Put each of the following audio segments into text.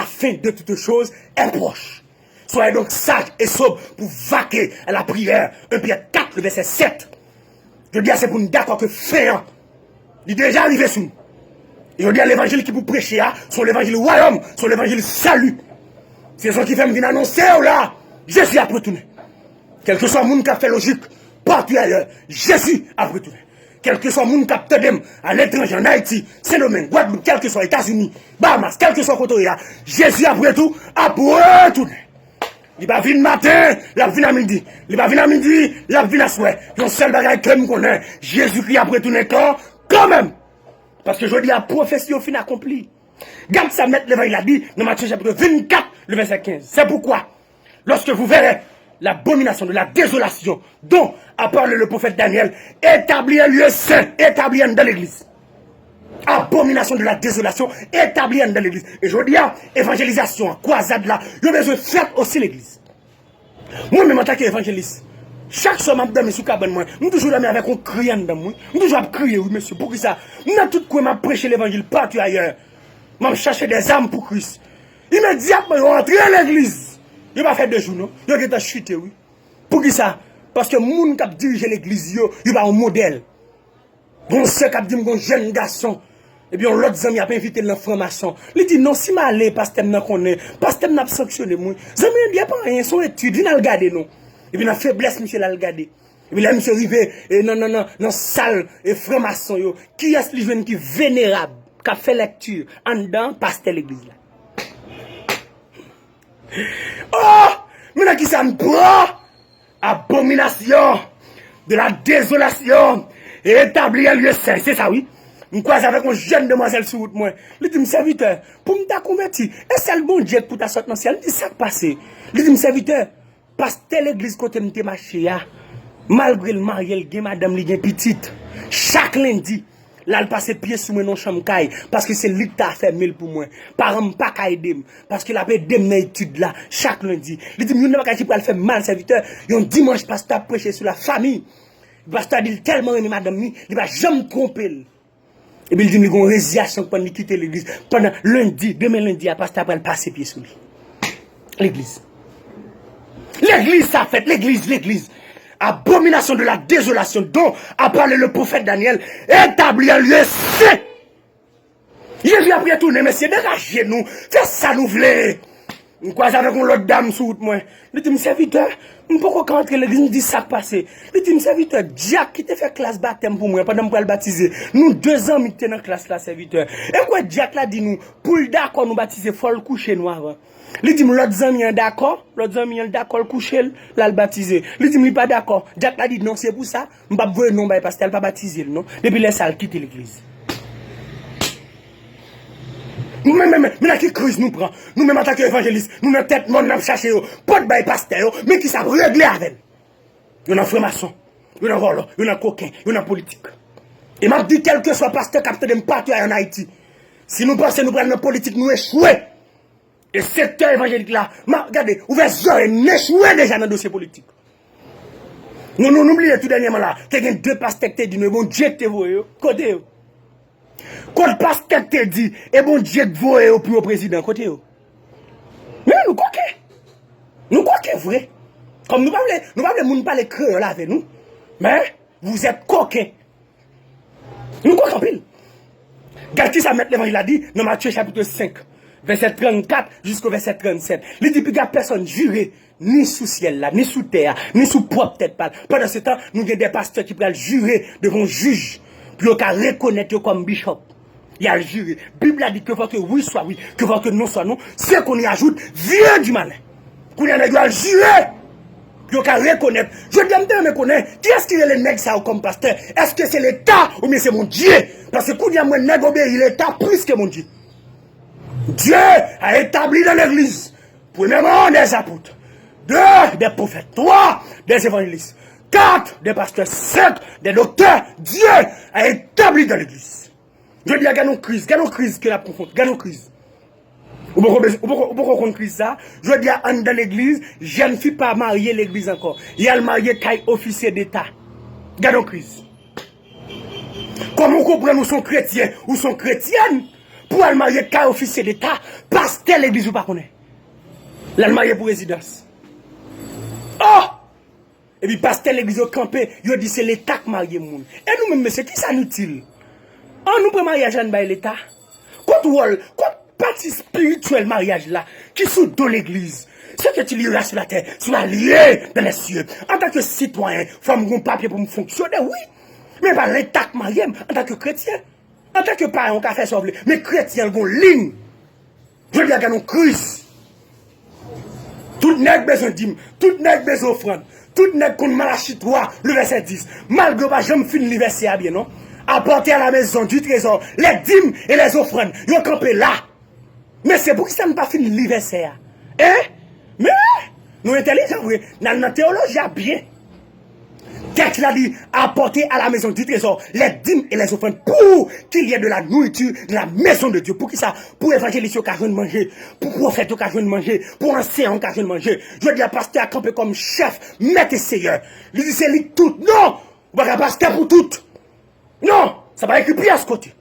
fin de toutes choses est proche. Soyez donc sages et sobres pour vaquer à la prière. 1 Pierre 4, le verset 7. Je dis, c'est pour nous d'accord que fin, il est déjà arrivé sous nous. Et je dis, l'évangile qui vous prêchez, c'est l'évangile royaume, c'est l'évangile salut. C'est ce qui fait me venir annoncer, là, Jésus a retourné. Quel que soit le monde qui a fait logique, partout ailleurs, Jésus a retourné. Quel que soit le monde qui a fait à l'étranger, en Haïti, Saint-Domingue, Guadeloupe, quel que soit les États-Unis, Bahamas, quel que soit le côté, Jésus après tout a retourné. Il va venir matin, il va venir à midi. Il va venir à midi, il va venir à soir. Il y a un seul bagage que je connais. Jésus-Christ a retourné quand même. Parce que je dis, la prophétie au fin accomplie. Garde ça, mettre l'évangile a dit, dans Matthieu chapitre 24, le verset 15. C'est pourquoi, lorsque vous verrez l'abomination de la désolation dont a parlé le prophète Daniel, établir un lieu saint, établir dans l'église. Abomination de la désolation, établir dans l'église. Et je dis, évangélisation, croisade là, il y a besoin de faire aussi l'église. Moi-même, en tant qu'évangéliste, chaque soir, je suis sous cabane, moi, je suis toujours là avec un criant dans moi. Je suis toujours crier, oui, monsieur, pour qui ça? Je suis tout quoi, je prêche l'évangile partout ailleurs. Je cherche des âmes pour Christ. Immédiatement, je rentre à l'église. Je vais faire 2 jours, non? Je vais chuter, oui. Pour qui ça? Parce que les gens qui dirigent l'église, ils ont un modèle. Bon, c'est qui dit un jeune garçon. Et bien, l'autre ami a pas invité dans franc-maçon. Il dit non, si je allé, pasteur n'a connaît, pasteur n'a sanctionné moi. Zami dit pas rien, son étude, il a regardé non. Et puis la faiblesse monsieur l'a regardé. Et puis là monsieur arrivé et non salle et franc-maçon yo. Qui est ce jeune qui vénérable, qui a fait lecture en dedans pasteur l'église là. Oh, mais qui ça me prend? Abomination de la désolation et établir un lieu saint, c'est ça oui. Je croise avec une jeune demoiselle sur route, moi. Il dit, serviteur, pour me convertir, est-ce que le bon Dieu pour ta sorte dans le ciel? Il dit, ça passé. Il dit, serviteur, parce que l'église côté de marché, malgré le mariage, il madame, il petite. Chaque lundi, là, elle passe pied sous mon chambre, parce que c'est lui qui a fait 1000 pour moi. Par exemple, pas qu'à aider, parce qu'il a fait des études là, chaque lundi. Il dit, il n'y a pas qu'à faire mal, serviteur. Un dimanche, parce que tu as prêché sur la famille. Parce que tu as dit tellement aimé madame, il ne va jamais tromper. Et puis il dit, il y a une résiliation pour quitter l'église. Pendant lundi, demain lundi, à pasteur après passer pied sous lui. L'église. L'église, ça fait, l'église. Abomination de la désolation dont a parlé le prophète Daniel, établi un lieu saint. Jésus a pris tourner, messieurs, dégagez nous, faites ça nous voulez. Je crois avec une autre dame sous moi. Il dit, serviteur, je ne peux pas rentrer l'église, me dit ça passé. Il dit, serviteur, Jack qui te fait classe baptême pour moi, pendant que je le baptiser. Nous, 2 ans, nous sommes dans la classe là, serviteur. Et quoi, Jack là dit nous, pour le d'accord, nous baptiser, il faut le coucher nous avant. Il dit, l'autre ami est d'accord, le coucher, là, le baptiser. Il dit, pas d'accord. Jack là dit, non, c'est pour ça, je ne vais pas voir non, parce qu'elle ne va pas baptiser, non. Depuis là, ça, quitte l'église. Mais qui crise nous prend? Nous-mêmes en tant qu'évangélistes, nous n'avons tête, nous n'avons cherché, pas de bail pasteur, mais qui savent régler avec. Nous avons franc-maçon, nous avons voleur, nous avons coquin, nous avons politique. Et m'a dit, quel que soit pasteur capteur de partout en Haïti, si nous pensons nous prendre la politique, nous échouons. Et ce secteur évangélique là, regardez, ouvert zone, échoué déjà dans le dossier politique. Nous n'oublions tout dernièrement là, qu'il y a 2 pasteurs qui disent, bon Dieu te voit, côté. Quand le pasteur te dit, et bon Dieu te voit au plus au président, côté. Mais nous croquons. Nous croquons vrai. Comme nous ne parlons pas créole avec nous. Mais vous êtes coquins. Nous croquons pile. Gati ça met l'évangile a dit dans Matthieu chapitre 5, verset 34 jusqu'au verset 37. Il dit, puis personne juré, ni sous ciel là, ni sous terre, ni sous propre tête pâle. Pendant ce temps, nous avons des pasteurs qui peuvent jurer devant un juge, puis ils peuvent reconnaître comme bishop. Il y a le juré. La Bible a dit que faut que oui soit oui, que faut que non soit non. Ce qu'on y ajoute vient du malin. Qu'on y a le jurer. Puis on peut reconnaître. Je dis, me connaître. Qui est-ce qui est le nègre ça comme pasteur? Est-ce que c'est l'État ou bien c'est mon Dieu? Parce que quand il y a mon nègre obéir l'État plus que mon Dieu. Dieu a établi dans l'église, premièrement des apôtres, 2 des prophètes, 3 des évangélistes, 4 des pasteurs, 5 des docteurs. Dieu a établi dans l'église. Je dis à gagnons crise que la profonde, gagnons crise. Ou pourquoi on crise ça? Je dis à Anne dans l'église, je ne suis pas marié l'église encore. Il y a le marié qui est officier d'État. Gagnons crise. Comment on comprend nous sommes chrétiens ou sont chrétiennes? pour aller marier qu'un officier d'État, pasteur l'église ou pas connaît. Là, marié pour résidence. Oh! Et puis, pasteur l'église au campé, il dit c'est l'État qui marie moun. Et nous-mêmes, monsieur, qui ça nous utile? On nous prend mariage dans l'État. Quoi partie spirituelle mariage là, qui sous de l'église? Ce que tu liras sur la terre, soit lié dans les cieux. En tant que citoyen, faut mon papier pour me fonctionner, oui. Mais pas l'État qui marie en tant que chrétien. En tant que parent, on a fait sauver. Mais chrétien, ils ont une ligne. Je veux dire qu'il y a une crise. Tout n'est besoin de dîme, tout n'est besoin d'offrande, tout n'est qu'on Malachie 3, le verset 10. Malgré pas, je me finis le verset à bien, non? Apporter à la maison du trésor les dîmes et les offrandes. Ils ont campé là. Mais c'est pour que ça ne pas fini le verset. Hein? Mais nous intelligents, oui. Dans la théologie, bien. Texte l'a dit, apporter à la maison du trésor les dîmes et les offrandes pour qu'il y ait de la nourriture de la maison de Dieu. Pour qui ça? Pour évangéliser occasion de manger, pour prophète occasion de manger, pour enseignant occasion de manger. Je dis à pasteur à camper comme chef, maître et seigneur. Il dit c'est lui tout. Non! On va pasteur pour tout. Non! Ça va écrire pièce côté.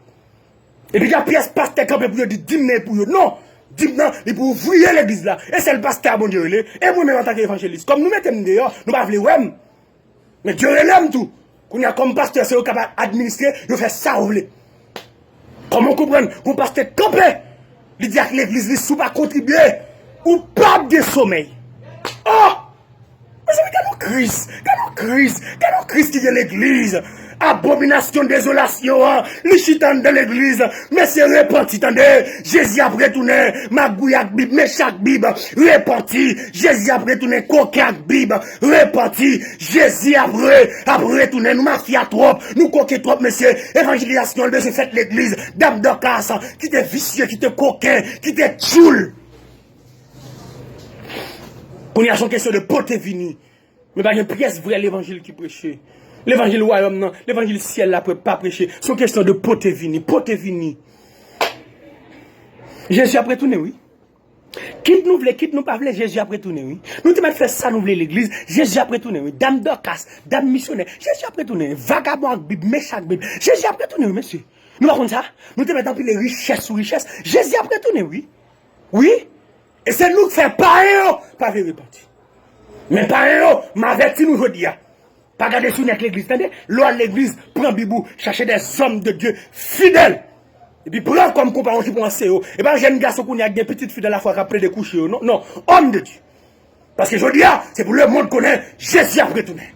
Et puis il y a pièce pasteur camper pour dire dîme pour eux. Non! Dîme non, il pour ouvrir l'église là. Et c'est le pasteur bon Dieu. Et moi-même en tant qu'évangéliste. Comme nous mettons dehors, nous ne voulons pas. Mais Dieu l'aime tout. Quand il y a comme pasteur, c'est capable d'administrer, il fait ça ou voulez. Comment comprendre? Mon pasteur campé. Il dit que l'église ne sous pas contribuer. Ou pas de sommeil. Oh! Mais c'est quelle crise qui est l'église. Abomination, désolation, les chitans de l'église, mais c'est repenti, attendez, Jésus a retourné, Magouyak Bib, Méchak Bib, repenti, Jésus a retourné, Kokak Bib, repenti, Jésus a retourné, nous mafia trop, nous coquet trop, monsieur, évangélisation de cette l'église, dame de casse, qui était vicieux, qui était coquin, qui était tchoul. On y a son question de pote vini, mais pas une pièce vraie l'évangile qui prêchait. L'évangile royaume, non. L'évangile ciel, là, pas prêcher. C'est une question de pote vini. Jésus a retourné, oui. Quitte nous pas voulez, Jésus a retourné, oui. Nous te mettre faire ça, nous voulons l'église. Jésus a retourné, oui. Dame d'Orcas, dame missionnaire. Jésus a retourné. Vagabond, Bible, méchant, Bible. Jésus a retourné, oui, monsieur. Nous pas comme ça. Nous te mettons en plus les richesses ou richesses. Jésus a retourné, oui. Oui. Et c'est nous qui faisons pas repenti. Mais pas m'avertis nous aujourd'hui. Pas garder sous l'église, attendez, l'eau à l'église, prend bibou, chercher des hommes de Dieu fidèles. Et puis prend comme compagnon pour un CEO. Et bien, j'ai un garçon qui a des petites filles de la foi après des coucher. Non, homme de Dieu. Parce que je dis, c'est pour le monde connaît, Jésus a retourné.